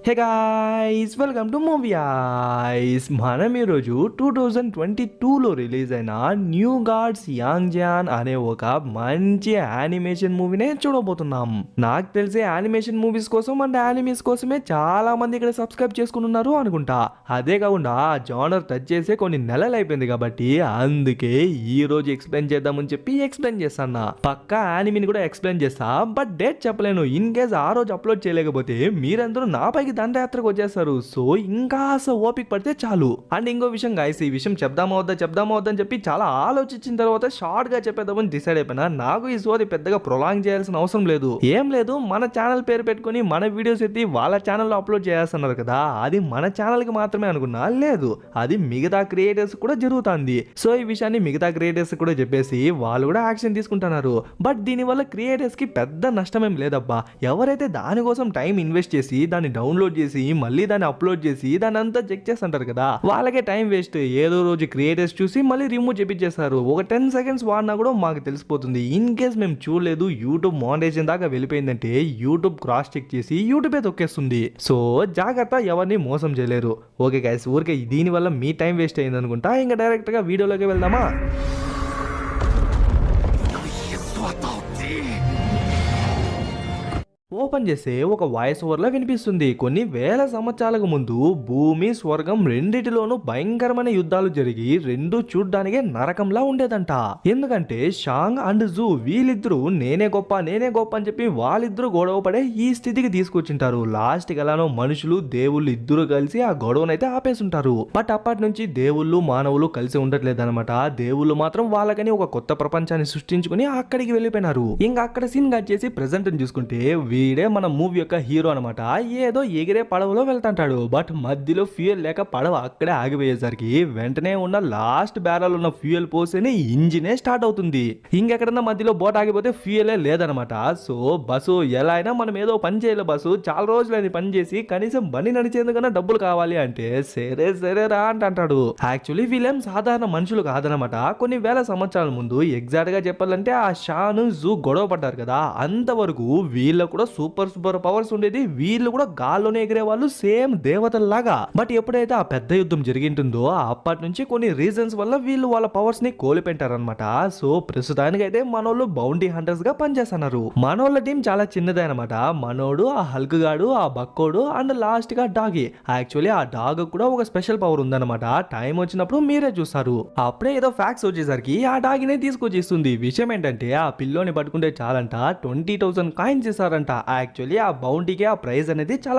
Hey guys welcome to movie ice. మనం ఈరోజు 2022లో release అయిన న్యూ గాడ్స్ యాంగ్ జాన్ అనే ఒక మంచి యానిమేషన్ మూవీనే చూడబోతున్నాం. నాకు తెలిసే యానిమేషన్ మూవీస్ కోసం అండ్ యానిమీస్ కోసమే చాలా మంది ఇక్కడ సబ్స్క్రైబ్ చేసుకుని ఉన్నారు అనుకుంటా. అదే కాకుండా ఆ జానర్ టచ్ చేసే కొన్ని నెలలు అయిపోయింది కాబట్టి అందుకే ఈ రోజు ఎక్స్ప్లెయిన్ చేద్దామని చెప్పి ఎక్స్ప్లెయిన్ చేస్తాను. పక్కా యానిమీని కూడా ఎక్స్ప్లెయిన్ చేస్తా, బట్ డేట్ చెప్పలేను. ఇన్ కేస్ ఆ రోజు అప్లోడ్ చేయలేకపోతే మీరందరూ నాపైకి దండయాత్రకు వచ్చేస్తారు. సో ఇంకా ఓపిక పడితే చాలు. అండ్ ఇంకో విషయం గాయస్, ఈ విషయం చెప్దామా వద్దా అని చెప్పి చాలా ఆలోచించిన తర్వాత షార్ట్ గా చెప్పేద్దామని డిసైడ్ అయిపోయినా. నాకు ఈ సోది పెద్దగా ప్రొలాంగ్ చేయాల్సిన అవసరం లేదు. ఏం లేదు, మన ఛానల్ పేరు పెట్టుకుని మన వీడియోస్ ఎత్తి వాళ్ళ ఛానల్లో అప్లోడ్ చేస్తున్నారు కదా, అది మన ఛానల్ కి మాత్రమే అనుకున్నా. లేదు, అది మిగతా క్రియేటర్స్ కూడా జరుగుతుంది. సో ఈ విషయాన్ని మిగతా క్రియేటర్స్ కూడా చెప్పేసి వాళ్ళు కూడా యాక్షన్ తీసుకుంటున్నారు. బట్ దీనివల్ల క్రియేటర్స్ కి పెద్ద నష్టమేం లేదబ్బా. ఎవరైతే దానికోసం టైం ఇన్వెస్ట్ చేసి దాన్ని డౌన్లోడ్ చేసి మళ్ళీ దాన్ని అప్లోడ్ చేసి దాన్ని అంతా చెక్ చేస్తుంటారు కదా, వాళ్ళకే టైం వేస్ట్. ఏదో రోజు క్రియేటర్స్ చూసి మళ్ళీ రిమూవ్ చేపించేస్తారు. ఒక 10 సెకండ్స్ వాడినా కూడా మాకు తెలిసిపోతుంది. ఇన్ కేస్ మేము చూడలేదు, యూట్యూబ్ మానిటైజేషన్ దాకా వెళ్ళిపోయిందంటే యూట్యూబ్ క్రాస్ చెక్ చేసి యూట్యూబే తొక్కేస్తుంది. సో జాగ్రత్త, ఎవరిని మోసం చేయలేరు. ఓకే గైస్, ఊరికే దీనివల్ల మీ టైం వేస్ట్ అయింది అనుకుంటా. ఇంకా డైరెక్ట్ గా వీడియోలోకి వెళ్దామా. ఓపెన్ చేస్తే ఒక వాయిస్ ఓవర్లా వినిపిస్తుంది. కొన్ని వేల సంవత్సరాలకు ముందు భూమి స్వర్గం రెండిటిలోనూ భయంకరమైన యుద్ధాలు జరిగి రెండు చూడ్డానికే నరకంలా ఉండేదంట. ఎందుకంటే షాంగ్ అండ్ జూ వీళ్ళిద్దరూ నేనే గొప్ప అని చెప్పి వాళ్ళిద్దరూ గొడవ పడే ఈ స్థితికి తీసుకొచ్చింటారు. లాస్ట్ కి ఎలానో మనుషులు దేవుళ్ళు ఇద్దరు కలిసి ఆ గొడవనైతే ఆపేసుంటారు. బట్ అప్పటి నుంచి దేవుళ్ళు మానవులు కలిసి ఉండట్లేదు అనమాట. దేవుళ్ళు మాత్రం వాళ్ళకని ఒక కొత్త ప్రపంచాన్ని సృష్టించుకుని అక్కడికి వెళ్ళిపోయినారు. ఇంకా అక్కడ సీన్ కట్ చేసి ప్రెసెంట్ చూసుకుంటే వీడే మన మూవీ యొక్క హీరో అనమాట. ఏదో ఎగిరే పడవలో వెళ్తాంటాడు. బట్ మధ్యలో ఫ్యూయల్ లేక పడవ అక్కడే ఆగిపోయేసరికి వెంటనే ఉన్న లాస్ట్ బ్యారల్ ఉన్న ఫ్యూయల్ పోసేనే ఇంజినే స్టార్ట్ అవుతుంది. ఇంకెక్కడన్నా మధ్యలో బోట్ ఆగిపోతే ఫ్యూయలే లేదనమాట. సో బస్సు ఎలా అయినా మనం ఏదో పని చేయాలి, బస్సు చాలా రోజులైంది పని చేసి, కనీసం బండి నడిచేందుకన్నా డబ్బులు కావాలి అంటే సరే రా అంటాడు. యాక్చువల్లీ వీళ్ళేం సాధారణ మనుషులు కాదనమాట. కొన్ని వేల సంవత్సరాల ముందు ఎగ్జాక్ట్ గా చెప్పాలంటే ఆ షాను జూ గొడవ పడ్డారు కదా, అంతవరకు వీళ్ళ కూడా సూపర్ పవర్స్ ఉండేది. వీళ్ళు కూడా గాల్లోనే ఎగిరే వాళ్ళు, సేమ్ దేవతల్లాగా. బట్ ఎప్పుడైతే ఆ పెద్ద యుద్ధం జరిగింటుందో అప్పటి నుంచి కొన్ని రీజన్స్ వల్ల వీళ్ళు వాళ్ళ పవర్స్ ని కోల్పోయింటారనమాట. సో ప్రస్తుతానికి అయితే మనోళ్ళు బౌంటీ హంటర్స్ గా పనిచేస్తున్నారు. మనోళ్ళ టీం చాలా చిన్నదే అనమాట. మనోడు, ఆ హల్క్ గాడు, ఆ బక్కోడు అండ్ లాస్ట్ గా డాగి. యాక్చువల్లీ ఆ డాగ్ కూడా ఒక స్పెషల్ పవర్ ఉందన్నమాట. టైం వచ్చినప్పుడు మీరే చూస్తారు. అప్పుడే ఏదో ఫ్యాక్స్ వచ్చేసరికి ఆ డాగినే తీసుకొచ్చిస్తుంది. విషయం ఏంటంటే ఆ పిల్లోని పట్టుకుంటే చాలంట 20,000 కాయిన్స్ ఇస్తారంట. యాక్చువల్లీ ఆ బౌంటీకి ఆ ప్రైజ్ అనేది చాలా